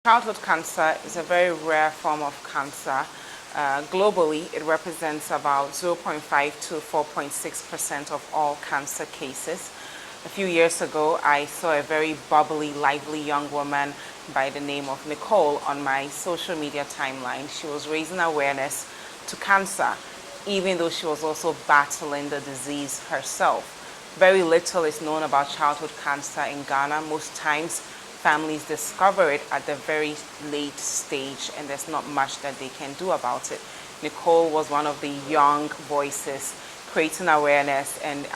Childhood cancer is a very rare form of cancer. Globally, it represents about 0.5 to 4.6% of all cancer cases. A few years ago, I saw a very bubbly, lively young woman by the name of Nicole on my social media timeline. She was raising awareness to cancer, even though she was also battling the disease herself. Very little is known about childhood cancer in Ghana. Most times, families discover it at the very late stage, and there's not much that they can do about it. Nicole was one of the young voices creating awareness and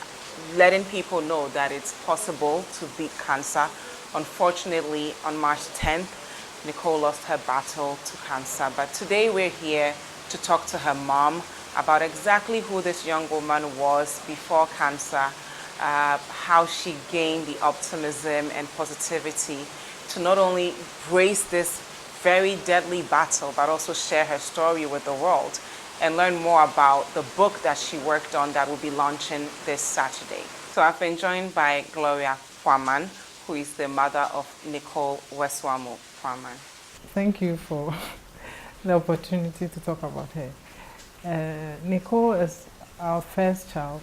letting people know that it's possible to beat cancer. Unfortunately, on March 10th, Nicole lost her battle to cancer. But today we're here to talk to her mom about exactly who this young woman was before cancer, how she gained the optimism and positivity to not only brace this very deadly battle, but also share her story with the world and learn more about the book that she worked on that will be launching this Saturday. So I've been joined by Gloria Pwamang, who is the mother of Nicole Wesoamo Pwamang. Thank you for the opportunity to talk about her. Nicole is our first child.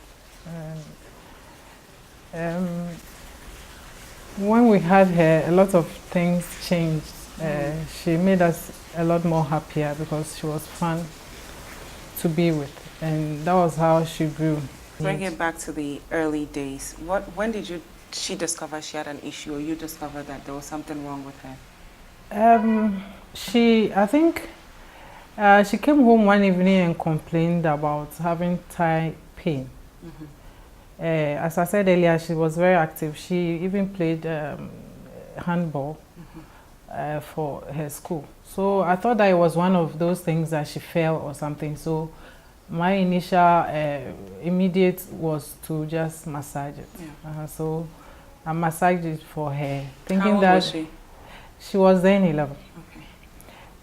When we had her, a lot of things changed. She made us a lot more happier because she was fun to be with, and that was how she grew. Bring it back to the early days. When did she discover she had an issue, or you discovered that there was something wrong with her? I think she came home one evening and complained about having thigh pain. Mm-hmm. As I said earlier, she was very active. She even played handball for her school. So I thought that it was one of those things that she fell or something. So my initial immediate was to just massage it. Yeah. So I massaged it for her, thinking How old that was she? She was then 11.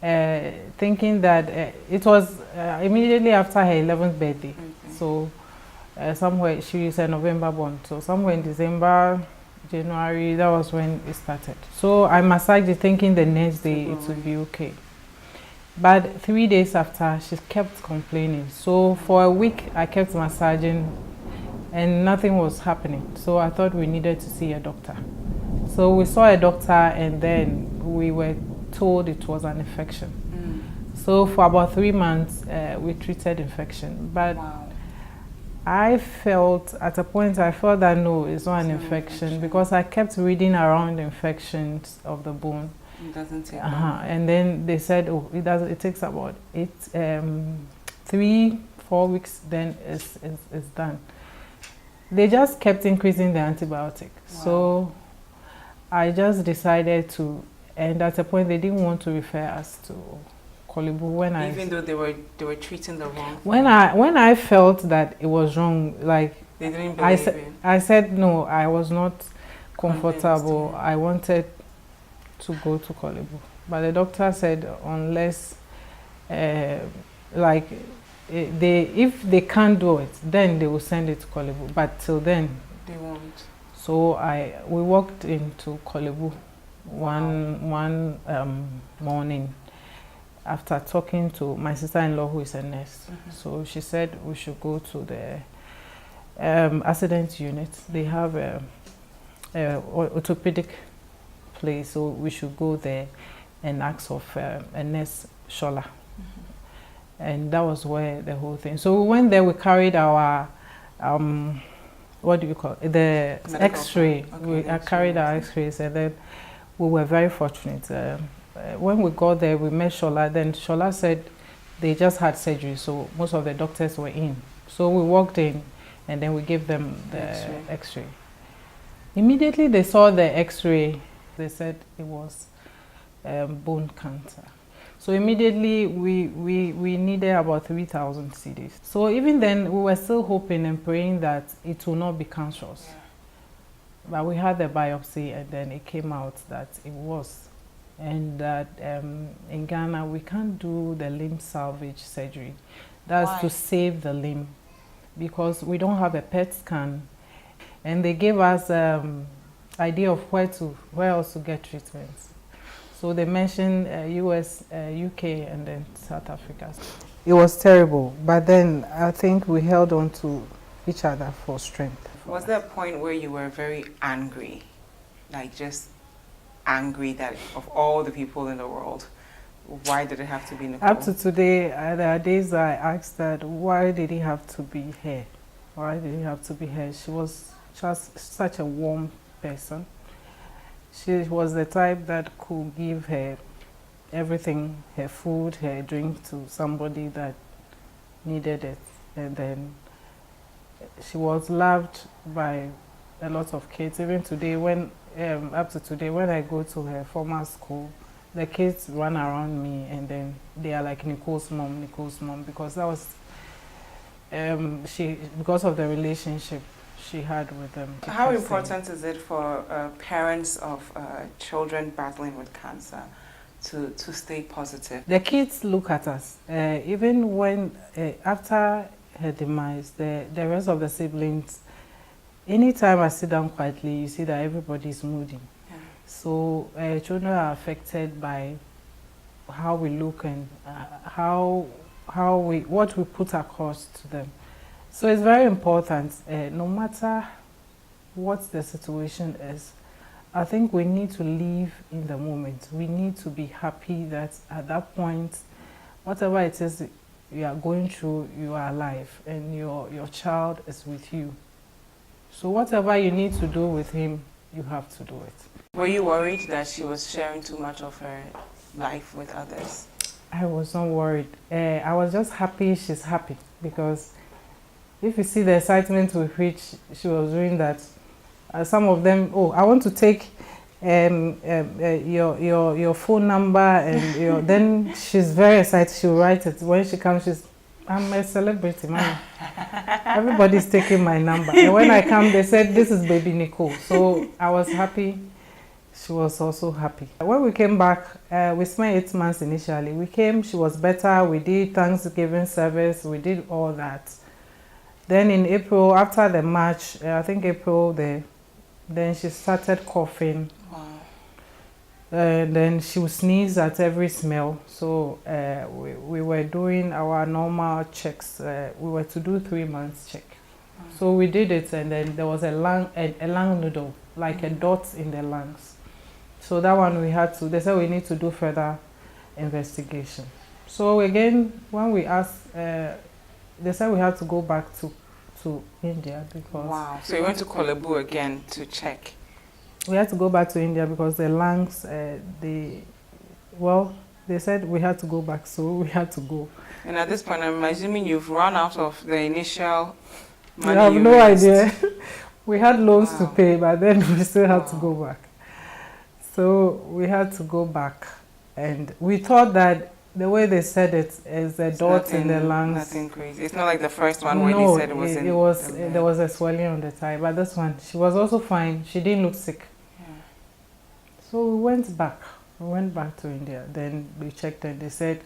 Okay. Thinking that it was immediately after her 11th birthday. Okay. So somewhere, she is a November born, so somewhere in December, January, that was when it started. So I massaged it thinking the next day it would be okay. But 3 days after, she kept complaining. So for a week, I kept massaging and nothing was happening. So I thought we needed to see a doctor. So we saw a doctor, and then we were told it was an infection. So for about 3 months, we treated infection. But wow. I felt, at a point, I felt that no, it's not an infection, because I kept reading around infections of the bone. It doesn't take long. And then they said, oh, it takes about 3-4 weeks, then it's done. They just kept increasing the antibiotic. Wow. So I just decided to, and at a point, they didn't want to refer us to Even though they were treating the wrong thing. When I felt that it was wrong, like they didn't believe it. I said no, I was not comfortable. I wanted to go to Kolebu, but the doctor said unless if they can't do it, then they will send it to Kolebu. But till then, they won't. So we walked into Kolebu one morning, after talking to my sister-in-law, who is a nurse. So she said we should go to the accident unit. They have a orthopedic place, so we should go there and ask of a nurse, Shola. And that was where the whole thing. So we went there, we carried our, what do you call it? The X-ray. Okay, I carried our X-rays, and then we were very fortunate. When we got there, we met Shola. Then Shola said they just had surgery, so most of the doctors were in. So we walked in, and then we gave them the X-ray. Immediately they saw the X-ray, they said it was bone cancer. So immediately we needed about 3,000 cedis. So even then, we were still hoping and praying that it will not be cancerous. Yeah. But we had the biopsy, and then it came out that it was. And that in Ghana, we can't do the limb salvage surgery. That's Why? To save the limb, because we don't have a PET scan. And they gave us idea of where else to get treatments. So they mentioned US, UK, and then South Africa. It was terrible, but then I think we held on to each other for strength. Was there a point where you were very angry, like just angry that of all the people in the world, why did it have to be Nicole? Up to today, there are days I asked that, why did it have to be her? Why did it have to be her? She was just such a warm person. She was the type that could give her everything, her food, her drink, to somebody that needed it. And then she was loved by a lot of kids. Even today, up to today, when I go to her former school, the kids run around me and then they are like Nicole's mom, because that was because of the relationship she had with them. How important is it for parents of children battling with cancer to stay positive? The kids look at us. Even when, after her demise, the rest of the siblings, anytime I sit down quietly, you see that everybody is moody. Yeah. So children are affected by how we look and what we put across to them. So it's very important, no matter what the situation is, I think we need to live in the moment. We need to be happy that at that point, whatever it is you are going through, you are alive and your child is with you. So whatever you need to do with him, you have to do it. Were you worried that she was sharing too much of her life with others? I was not worried. I was just happy she's happy, because if you see the excitement with which she was doing that, some of them, oh, I want to take your phone number and then she's very excited. She'll write it. When she comes, I'm a celebrity, man. Everybody's taking my number. And when I come, they said, this is baby Nicole. So I was happy. She was also happy. When we came back, we spent 8 months initially. We came, she was better. We did Thanksgiving service. We did all that. Then in April, after the March, I think April, then she started coughing. Wow. Then she would sneeze at every smell. So we were doing our normal checks. We were to do 3 months check. Wow. So we did it, and then there was a lung nodule, like a dot in the lungs. So that one they said we need to do further investigation. So again, when we asked, they said we had to go back to India because... Wow. So you went to Kolebu again to check? We had to go back to India because the lungs, they said we had to go back, so we had to go. And at this point, I'm assuming you've run out of the initial money. I have no idea. We had loans to pay, but then we still had to go back. So we had to go back. And we thought that the way they said it is a dot in the lungs. Nothing crazy. It's not like the first one when you said it was there was a swelling on the thigh. But this one, she was also fine. She didn't look sick. Yeah. So we went back. We went back to India. Then we checked and they said,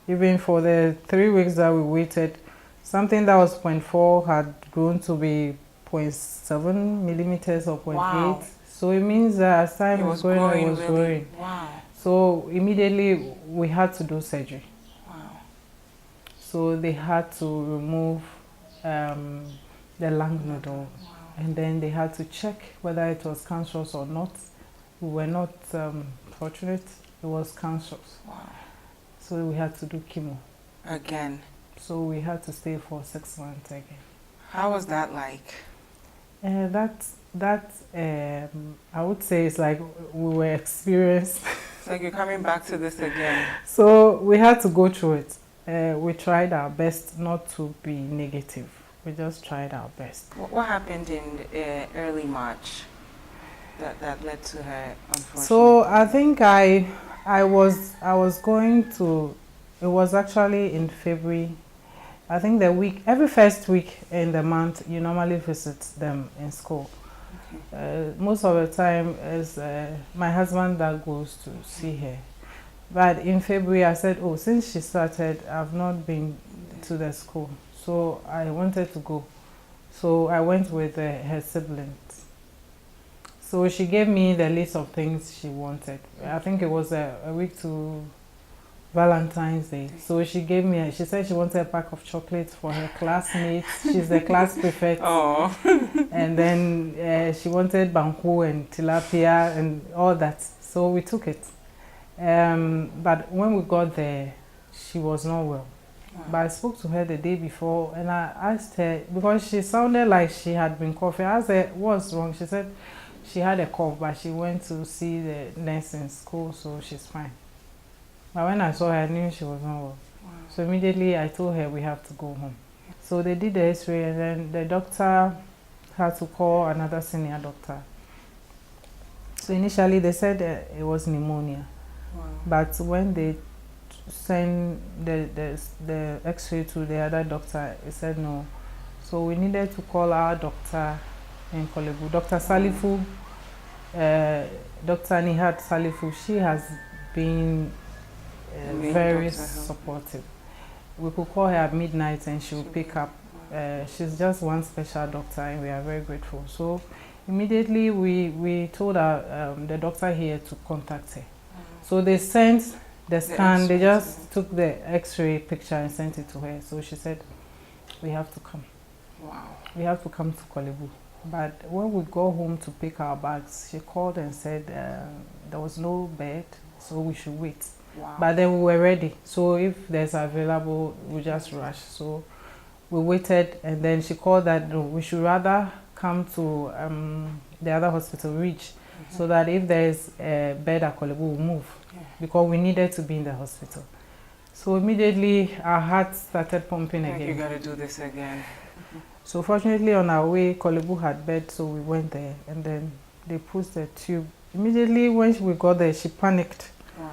even for the 3 weeks that we waited, something that was 0.4 had grown to be 0.7 millimeters or 0.8. Wow. So it means that as time was going, it was growing. Wow. So immediately we had to do surgery. Wow. So they had to remove the lung nodule. Wow. And then they had to check whether it was cancerous or not. We were not fortunate. It was cancerous. Wow. So we had to do chemo. Again? So we had to stay for 6 months again. How was that like? I would say it's like we were experienced. It's like you're coming back to this again. So we had to go through it. We tried our best not to be negative. We just tried our best. What happened in early March that led to her unfortunately? So I think I was going to, it was actually in February. I think every first week in the month, you normally visit them in school. Okay. Most of the time is my husband that goes to see her. But in February, I said, oh, since she started, I've not been to the school. So I wanted to go. So I went with her siblings. So she gave me the list of things she wanted. I think it was a week to Valentine's Day. So she gave me, she said she wanted a pack of chocolates for her classmates. She's the class prefect. Oh. And then she wanted banku and tilapia and all that. So we took it. But when we got there, she was not well. But I spoke to her the day before and I asked her, because she sounded like she had been coughing. I asked her, what's wrong? She said she had a cough, but she went to see the nurse in school, so she's fine. But when I saw her, I knew she was not well. So immediately I told her we have to go home. So they did the x-ray and then the doctor had to call another senior doctor. So initially they said it was pneumonia. But when they sent the x-ray to the other doctor, he said no. So we needed to call our doctor in Kolebu, Dr. Salifu, Dr. Nihat Salifu. She has been very supportive. We could call her at midnight and she would pick up. She's just one special doctor and we are very grateful. So immediately we told the doctor here to contact her. So they sent the scan, they just took the x-ray picture and sent it to her. So she said, we have to come. Wow. We have to come to Kolebu. But when we go home to pick our bags, she called and said there was no bed, so we should wait. Wow. But then we were ready. So if there's available, we just rush. So we waited and then she called that no, we should rather come to the other hospital, Reach, so that if there's a bed at Kolebu, we'll move. Because we needed to be in the hospital. So immediately our heart started pumping again. You gotta do this again. So fortunately on our way, Kolebu had bed, so we went there and then they pushed the tube. Immediately when we got there, she panicked. Wow.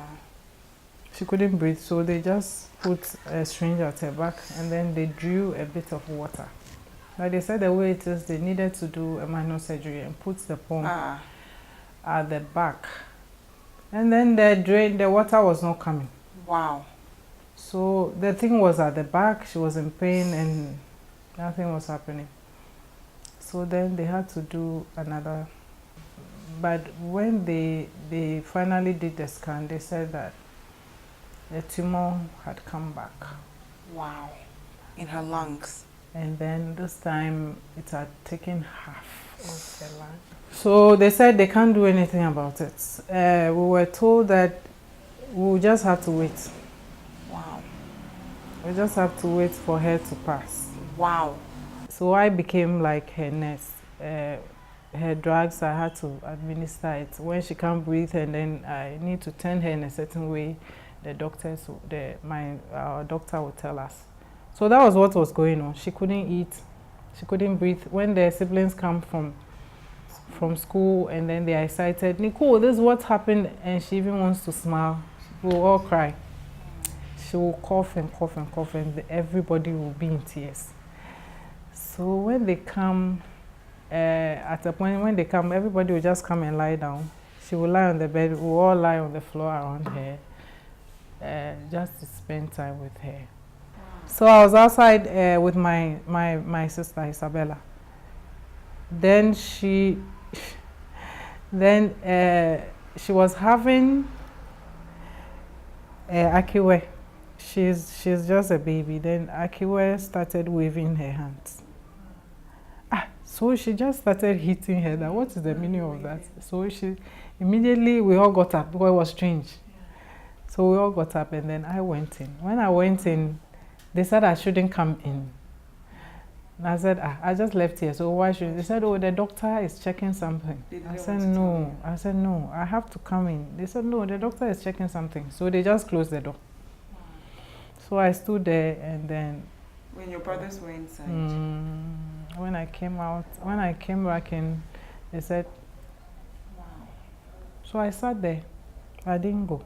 She couldn't breathe, so they just put a syringe at her back and then they drew a bit of water. Like they said the way it is, they needed to do a minor surgery and put the pump at the back. And then the water was not coming. Wow. So the thing was at the back, she was in pain and nothing was happening. So then they had to do another. But when they finally did the scan, they said that the tumor had come back. Wow. In her lungs. And then this time it had taken half of the lung. So they said they can't do anything about it. We were told that we'll just have to wait. Wow. We just have to wait for her to pass. Wow. So I became like her nurse. Her drugs, I had to administer it. When she can't breathe and then I need to turn her in a certain way, the doctors, our doctor would tell us. So that was what was going on. She couldn't eat, she couldn't breathe. When the siblings come from school and then they are excited, Nicole, this is what happened, and she even wants to smile. We'll all cry. She will cough and cough and cough and everybody will be in tears. So when they come, at a point when they come, everybody will just come and lie down. She will lie on the bed, we'll all lie on the floor around her, just to spend time with her. So I was outside with my sister Isabella. Then she was having Akiwe. She's just a baby. Then Akiwe started waving her hands. So she just started hitting her. That what is the meaning of that? So immediately we all got up because it was strange. So we all got up and then I went in. When I went in, they said I shouldn't come in. And I said, I just left here, so why should they said, oh, the doctor is checking something. I said, no. I said, no, I have to come in. They said, no, the doctor is checking something. So they just closed the door. So I stood there and then... When your brothers were inside? When I came out, when I came back in, they said, wow. So I sat there. I didn't go.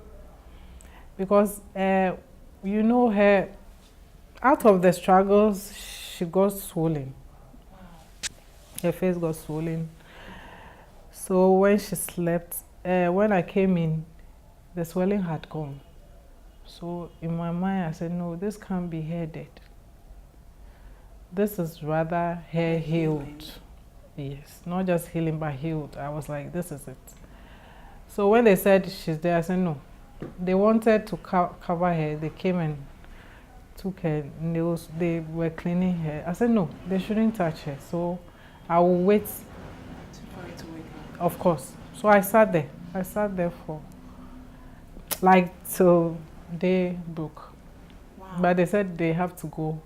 Because, you know, her, out of the struggles, she got swollen. Wow. Her face got swollen. So when she slept, when I came in, the swelling had gone. So in my mind, I said, no, this can't be hair dead. This is rather hair healed. Yes, not just healing, but healed. I was like, this is it. So when they said she's there, I said no. They wanted to cover her. They came and took her nails. They were cleaning her. I said no, they shouldn't touch her. So I will wait. For her to wake up. Of course. So I sat there. I sat there for like till day broke. Wow. But they said they have to go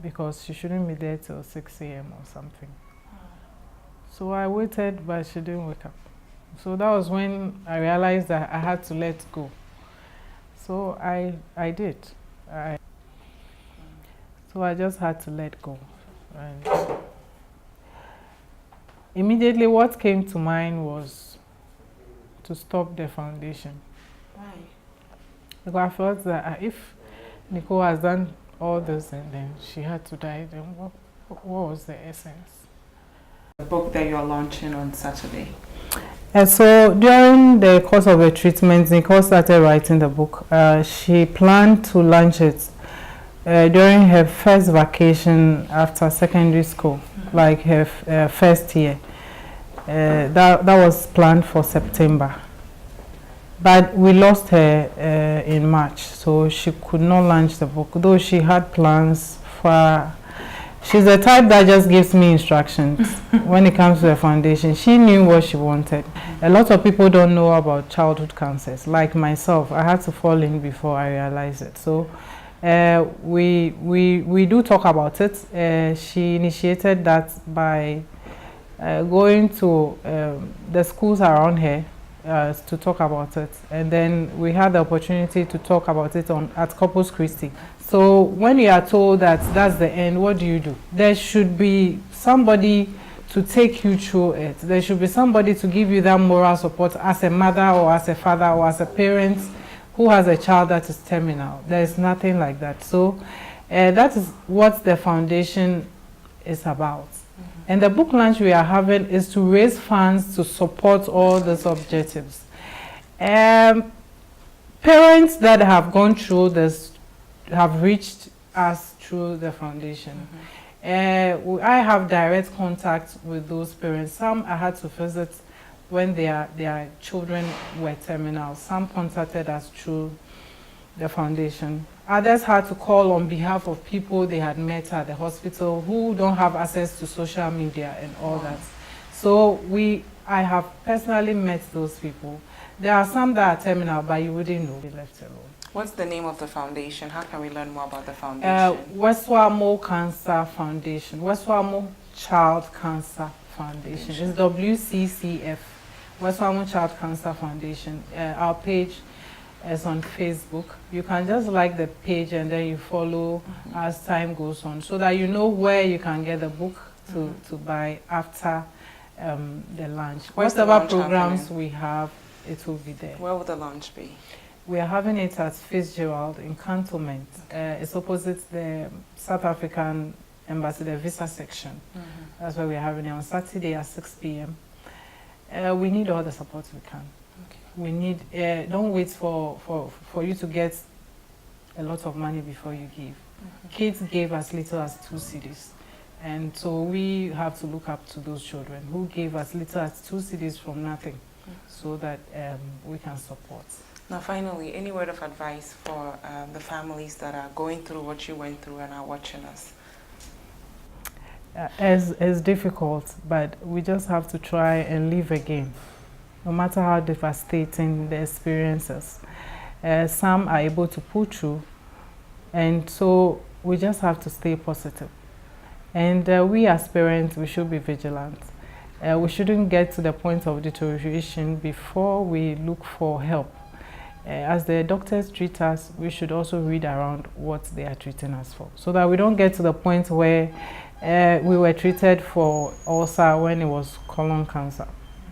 because she shouldn't be there till 6 a.m. or something. So I waited, but she didn't wake up. So that was when I realized that I had to let go. So I did. So I just had to let go. And immediately what came to mind was to stop the foundation. Why? Because I felt that if Nicole has done all this and then she had to die, then what was the essence? The book that you're launching on Saturday. And so during the course of the treatment, Nicole started writing the book. She planned to launch it during her first vacation after secondary school, like her first year. That was planned for September. But we lost her in March, so she could not launch the book, though she had plans for. She's the type that just gives me instructions when it comes to the foundation. She knew what she wanted. A lot of people don't know about childhood cancers. Like myself, I had to fall in before I realized it. So we do talk about it. She initiated that by going to the schools around here to talk about it. And then we had the opportunity to talk about it at Corpus Christi. So when you are told that that's the end, what do? There should be somebody to take you through it. There should be somebody to give you that moral support as a mother or as a father or as a parent who has a child that is terminal. There is nothing like that. So that is what the foundation is about. And the book launch we are having is to raise funds to support all these objectives. Parents that have gone through this have reached us through the foundation. I have direct contact with those parents. Some I had to visit when their children were terminal. Some contacted us through the foundation. Others had to call on behalf of people they had met at the hospital who don't have access to social media and all that. So I have personally met those people. There are some that are terminal, but you wouldn't know. They left alone. What's the name of the foundation? How can we learn more about the foundation? Wesoamo Cancer Foundation. Wesoamo Child Cancer Foundation. It's WCCF. Wesoamo Child Cancer Foundation. Our page is on Facebook. You can just like the page and then you follow as time goes on, so that you know where you can get the book to buy after the launch. Whatever programs we have, it will be there. Where will the launch be? We are having it at Fitzgerald in Cantonment. It's opposite the South African Embassy, the visa section. That's where we are having it on Saturday at 6 p.m. We need all the support we can. We need, don't wait for you to get a lot of money before you give. Kids gave as little as 2 cedis. And so we have to look up to those children who gave as little as 2 cedis from nothing, so that we can support. Now finally, any word of advice for the families that are going through what you went through and are watching us? It's difficult, but we just have to try and live again, no matter how devastating the experiences. Some are able to pull through, and so we just have to stay positive. And we as parents, we should be vigilant. We shouldn't get to the point of deterioration before we look for help. As the doctors treat us, we should also read around what they are treating us for, so that we don't get to the point where we were treated for ulcer when it was colon cancer.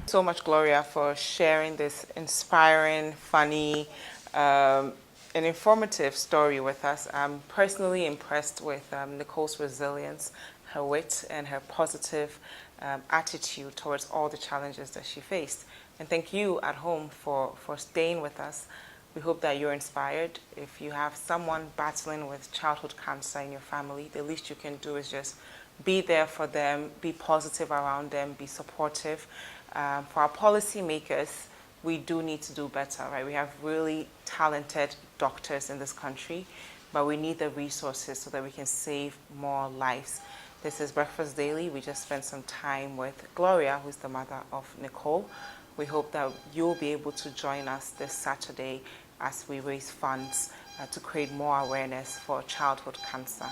So much, Gloria, for sharing this inspiring, funny, and informative story with us. I'm personally impressed with Nicole's resilience, her wit, and her positive attitude towards all the challenges that she faced. And thank you at home for staying with us. We hope that you're inspired. If you have someone battling with childhood cancer in your family, the least you can do is just be there for them, be positive around them, be supportive. For our policymakers, we do need to do better, right? We have really talented doctors in this country, but we need the resources so that we can save more lives. This is Breakfast Daily. We just spent some time with Gloria, who's the mother of Nicole. We hope that you'll be able to join us this Saturday as we raise funds to create more awareness for childhood cancer.